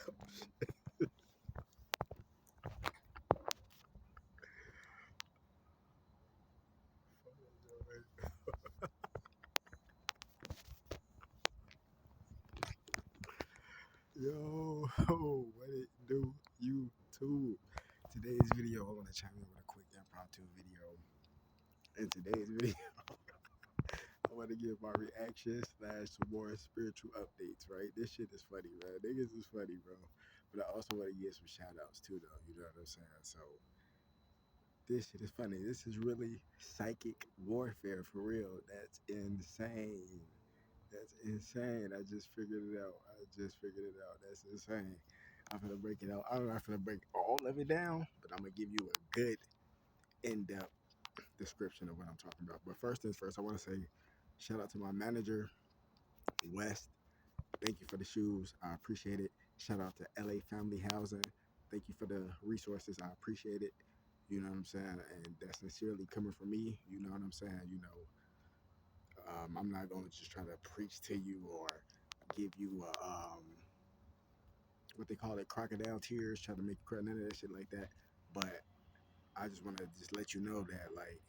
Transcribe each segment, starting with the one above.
Yo, what it do, YouTube? Today's video, I want to chime in with a quick impromptu video. In today's video, I want to give my reaction slash some more spiritual updates, right? This shit is funny, man. Niggas is funny, bro. But I also want to give some shout outs too, though. You know what I'm saying? So, this shit is funny. This is really psychic warfare for real. That's insane. That's insane. I just figured it out. That's insane. I'm gonna break it out. I'm not gonna break all of it down, but I'm gonna give you a good in-depth description of what I'm talking about. But first things first, I want to say shout out to my manager, West. Thank you for the shoes. I appreciate it. Shout out to LA Family Housing. Thank you for the resources. I appreciate it. You know what I'm saying? And that's sincerely coming from me. You know what I'm saying? I'm not going to just try to preach to you or give you what they call it, crocodile tears, try to make you cry, none of that shit like that. But I just want to just let you know that, like,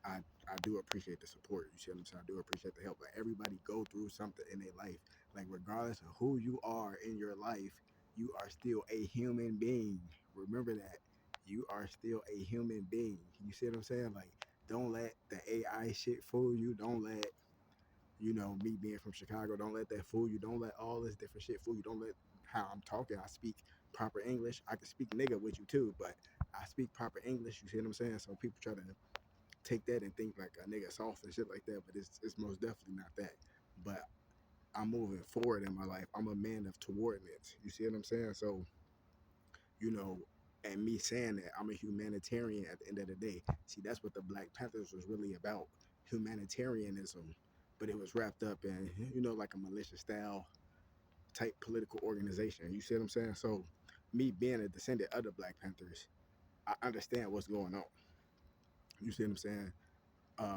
I do appreciate the support. You see what I'm saying? I do appreciate the help. But everybody go through something in their life. Like, regardless of who you are in your life, you are still a human being. Remember that. You are still a human being. You see what I'm saying? Like, don't let the AI shit fool you. Don't let, me being from Chicago, don't let that fool you. Don't let all this different shit fool you. Don't let how I'm talking. I speak proper English. I can speak nigga with you too, but I speak proper English. You see what I'm saying? So people try to take that and think like a nigga soft and shit like that, but it's most definitely not that. But I'm moving forward in my life. I'm a man of coordinates. You see what I'm saying? So, you know, and me saying that I'm a humanitarian at the end of the day. See, that's what the Black Panthers was really about, humanitarianism. But it was wrapped up in, like a militia style type political organization. You see what I'm saying? So, me being a descendant of the Black Panthers, I understand what's going on. You see what I'm saying?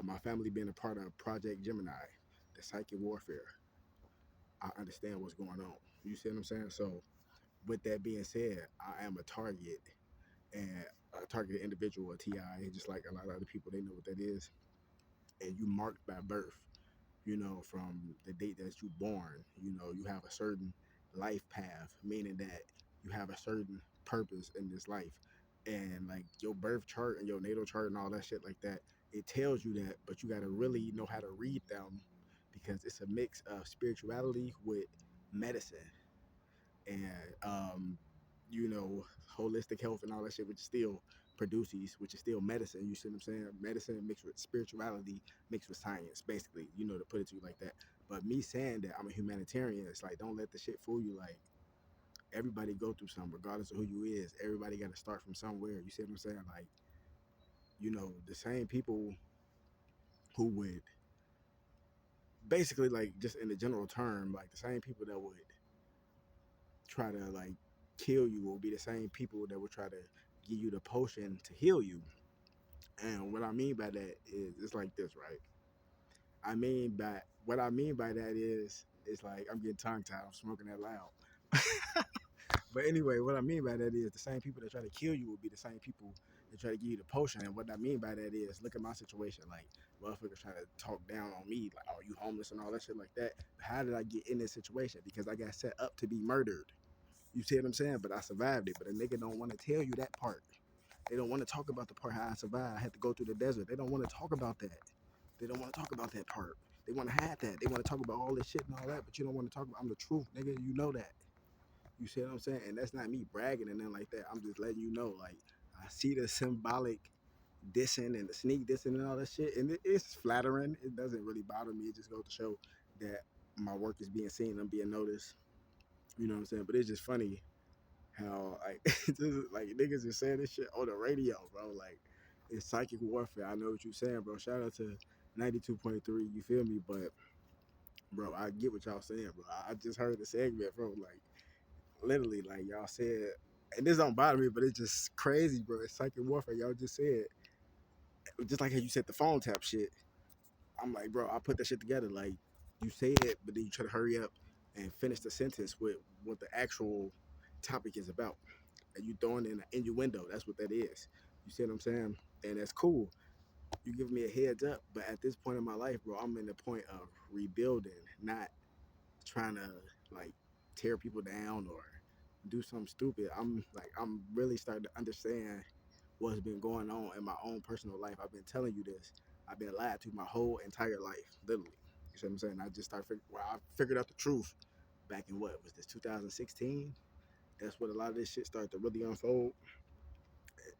My family being a part of Project Gemini, the psychic warfare, I understand what's going on. You see what I'm saying? So, with that being said, I am a target and a targeted individual, a TI, just like a lot of other people, they know what that is. And you marked by birth, from the date that you born, you have a certain life path, meaning that you have a certain purpose in this life. And like your birth chart and your natal chart and all that shit like that, it tells you that, but you got to really know how to read them because it's a mix of spirituality with medicine and holistic health and all that shit, which still produces, which is still medicine. You see what I'm saying? Medicine mixed with spirituality, mixed with science, basically, to put it to you like that. But me saying that I'm a humanitarian, it's like, don't let the shit fool you. Like, everybody go through something, regardless of who you is. Everybody got to start from somewhere. You see what I'm saying? Like, the same people who would basically, like, just in the general term, like the same people that would try to like kill you will be the same people that will try to give you the potion to heal you. And what I mean by that is it's like this, right? I mean by what I mean by that is it's like I'm getting tongue tied. I'm smoking that loud. But anyway, what I mean by that is the same people that try to kill you will be the same people that try to give you the potion. And what I mean by that is look at my situation. Like motherfuckers trying to talk down on me, like, oh, you homeless and all that shit like that. How did I get in this situation? Because I got set up to be murdered. You see what I'm saying? But I survived it. But a nigga don't want to tell you that part. They don't want to talk about the part how I survived. I had to go through the desert. They don't want to talk about that. They don't want to talk about that part. They want to hide that. They want to talk about all this shit and all that, but you don't want to talk about. I'm the truth, nigga. You know that. You see what I'm saying? And that's not me bragging and nothing like that. I'm just letting you know, like, I see the symbolic dissing and the sneak dissing and all that shit, and it's flattering. It doesn't really bother me. It just goes to show that my work is being seen and I'm being noticed. You know what I'm saying? But it's just funny how like like niggas are saying this shit on the radio, bro. Like it's psychic warfare. I know what you're saying, bro. Shout out to 92.3. You feel me? But bro, I get what y'all saying, bro. I just heard the segment, bro. Like literally, like y'all said, and this don't bother me, but it's just crazy, bro. It's psychic warfare. Y'all just said, just like how you said the phone tap shit. I'm like, bro, I put that shit together. Like you say it, but then you try to hurry up and finish the sentence with what the actual topic is about. And you throwing in an innuendo. That's what that is. You see what I'm saying? And that's cool. You give me a heads up, but at this point in my life, bro, I'm in the point of rebuilding, not trying to like tear people down or do something stupid. I'm really starting to understand what's been going on in my own personal life. I've been telling you this. I've been lied to my whole entire life, literally. You see what I'm saying? I just I figured out the truth back in what was this 2016? That's when a lot of this shit started to really unfold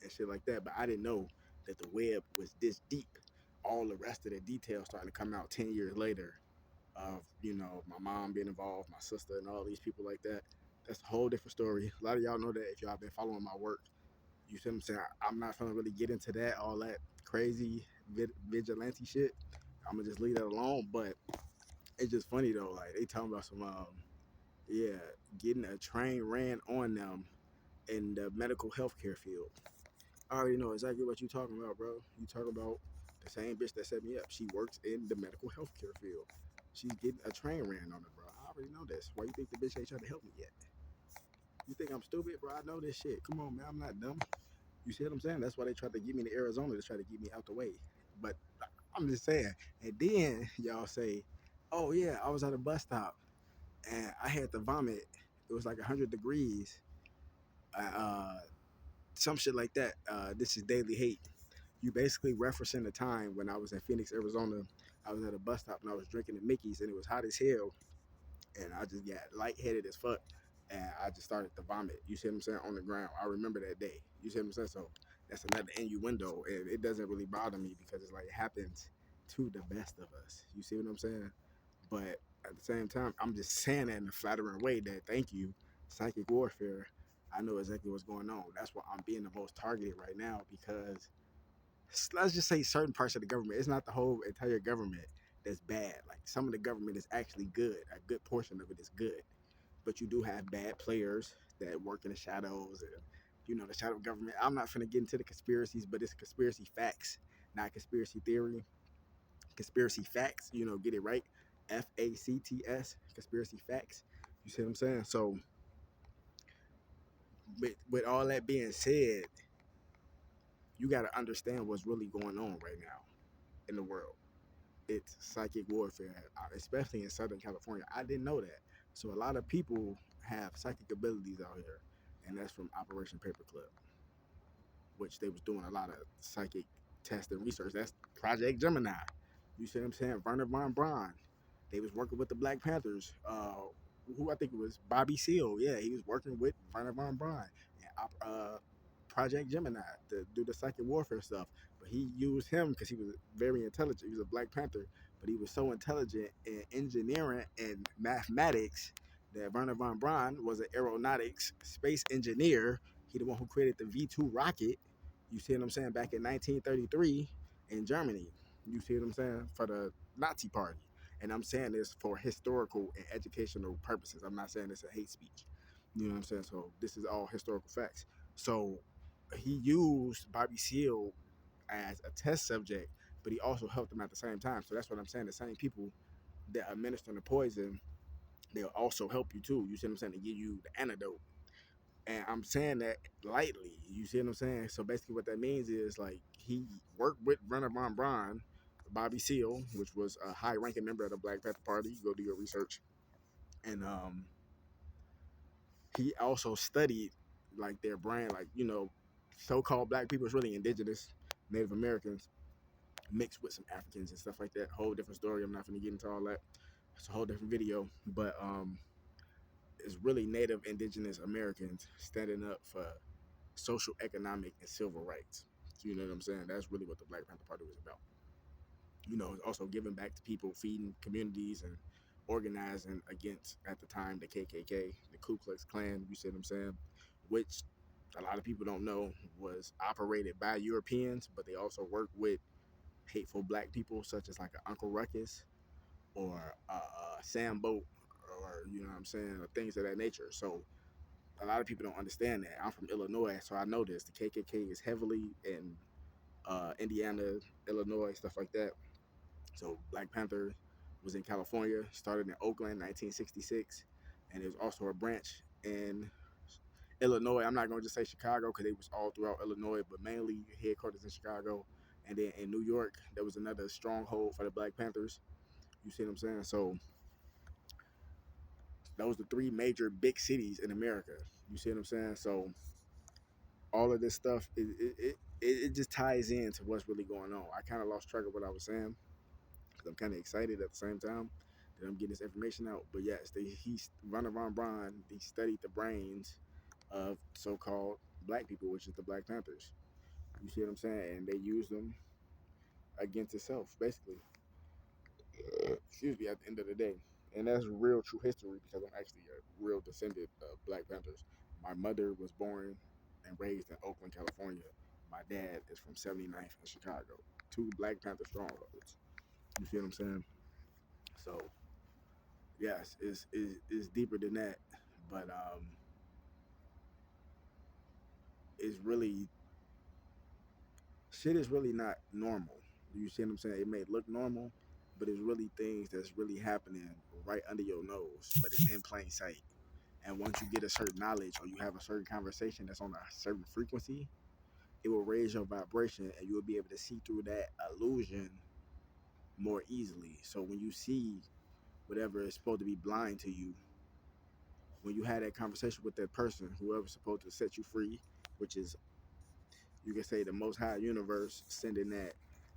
and shit like that. But I didn't know that the web was this deep. All the rest of the details starting to come out 10 years later of, my mom being involved, my sister, and all these people like that. That's a whole different story. A lot of y'all know that if y'all been following my work. You see what I'm saying? I'm not gonna really get into that, all that crazy vigilante shit. I'm gonna just leave that alone. But it's just funny though. Like they talking about some, yeah, getting a train ran on them in the medical healthcare field. I already know exactly what you talking about, bro. You talking about the same bitch that set me up. She works in the medical healthcare field. She's getting a train ran on her, bro. I already know this. Why you think the bitch ain't trying to help me yet? You think I'm stupid, bro? I know this shit. Come on, man. I'm not dumb. You see what I'm saying? That's why they tried to get me to Arizona to try to get me out the way. But I'm just saying. And then y'all say, "Oh yeah, I was at a bus stop and I had to vomit. It was like 100 degrees. Uh, some shit like that. This is daily hate. You basically referencing the time when I was in Phoenix, Arizona. I was at a bus stop and I was drinking the Mickey's and it was hot as hell. And I just got lightheaded as fuck. And I just started to vomit. You see what I'm saying? On the ground. I remember that day. You see what I'm saying? So that's another innuendo. And it doesn't really bother me because it's like it happens to the best of us. You see what I'm saying? But at the same time, I'm just saying that in a flattering way that thank you, psychic warfare. I know exactly what's going on. That's why I'm being the most targeted right now because let's just say certain parts of the government. It's not the whole entire government that's bad. Like some of the government is actually good. A good portion of it is good, but you do have bad players that work in the shadows and the shadow government. I'm not finna get into the conspiracies, but it's conspiracy facts, not conspiracy theory. Conspiracy facts, get it right. FACTS, conspiracy facts. You see what I'm saying? So with all that being said, you got to understand what's really going on right now in the world. It's psychic warfare, especially in Southern California. I didn't know that. So a lot of people have psychic abilities out here, and that's from Operation Paperclip, which they was doing a lot of psychic test and research. That's Project Gemini. You see what I'm saying? Werner von Braun. They was working with the Black Panthers. Who I think it was Bobby Seale. Yeah, he was working with Werner von Braun and Project Gemini to do the psychic warfare stuff. But he used him because he was very intelligent. He was a Black Panther, but he was so intelligent in engineering and mathematics that Werner von Braun was an aeronautics space engineer. He the one who created the V2 rocket. You see what I'm saying? Back in 1933 in Germany. You see what I'm saying? For the Nazi party. And I'm saying this for historical and educational purposes. I'm not saying this a hate speech. You know what I'm saying? So this is all historical facts. So he used Bobby Seale as a test subject, but he also helped him at the same time. So that's what I'm saying. The same people that administer the poison, they'll also help you too. You see what I'm saying? To give you the antidote. And I'm saying that lightly. You see what I'm saying? So basically what that means is like he worked with Werner von Braun, Bobby Seale, which was a high ranking member of the Black Panther Party. You go do your research. And he also studied like their brain, like, so-called black people is really indigenous, Native Americans, mixed with some Africans and stuff like that. Whole different story. I'm not gonna get into all that. It's a whole different video. But it's really Native indigenous Americans standing up for social, economic, and civil rights. You know what I'm saying? That's really what the Black Panther Party was about. Also giving back to people, feeding communities, and organizing against, at the time, the KKK, the Ku Klux Klan, you see what I'm saying? Which a lot of people don't know was operated by Europeans, but they also worked with hateful black people, such as like an Uncle Ruckus or Sam Boat, or, you know what I'm saying, or things of that nature. So a lot of people don't understand that. I'm from Illinois, so I know this. The KKK is heavily in Indiana, Illinois, stuff like that. So Black Panther, was in California, started in Oakland, 1966, and there's also a branch in Illinois. I'm not gonna just say Chicago because they was all throughout Illinois, but mainly headquarters in Chicago. And then in New York, there was another stronghold for the Black Panthers. You see what I'm saying? So those are the three major big cities in America. You see what I'm saying? So all of this stuff, it just ties into what's really going on. I kind of lost track of what I was saying because I'm kind of excited at the same time that I'm getting this information out. But yes, Werner von Braun, he studied the brains of so-called black people, which is the Black Panthers. You see what I'm saying? And they use them against itself, basically. Excuse me, at the end of the day. And that's real true history because I'm actually a real descendant of Black Panthers. My mother was born and raised in Oakland, California. My dad is from 79th in Chicago. Two Black Panther strongholds. You see what I'm saying? So, yes, it's deeper than that. But it's really, shit is really not normal. You see what I'm saying? It may look normal, but it's really things that's really happening right under your nose, but it's in plain sight. And once you get a certain knowledge or you have a certain conversation that's on a certain frequency, it will raise your vibration and you'll be able to see through that illusion more easily. So when you see whatever is supposed to be blind to you, when you had that conversation with that person, whoever's supposed to set you free, which is, you can say, the most high universe sending that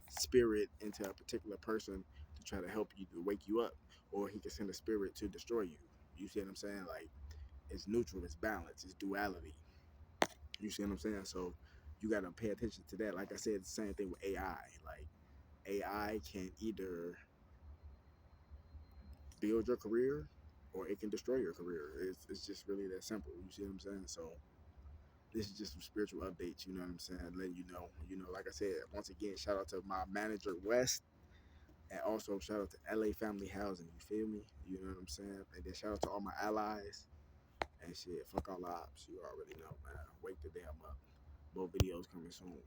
spirit into a particular person to try to help you, to wake you up, or he can send a spirit to destroy you. You see what I'm saying? Like, it's neutral, it's balance, it's duality. You see what I'm saying? So you got to pay attention to that. Like I said, it's the same thing with AI. Like, AI can either build your career or it can destroy your career. It's just really that simple. You see what I'm saying? So this is just some spiritual updates. You know what I'm saying? Letting you know. You know, like I said, once again, shout out to my manager West, and also shout out to LA Family Housing. You feel me? You know what I'm saying? And then shout out to all my allies. And shit, fuck all the ops. You already know, man. Wake the damn up. Both videos coming soon.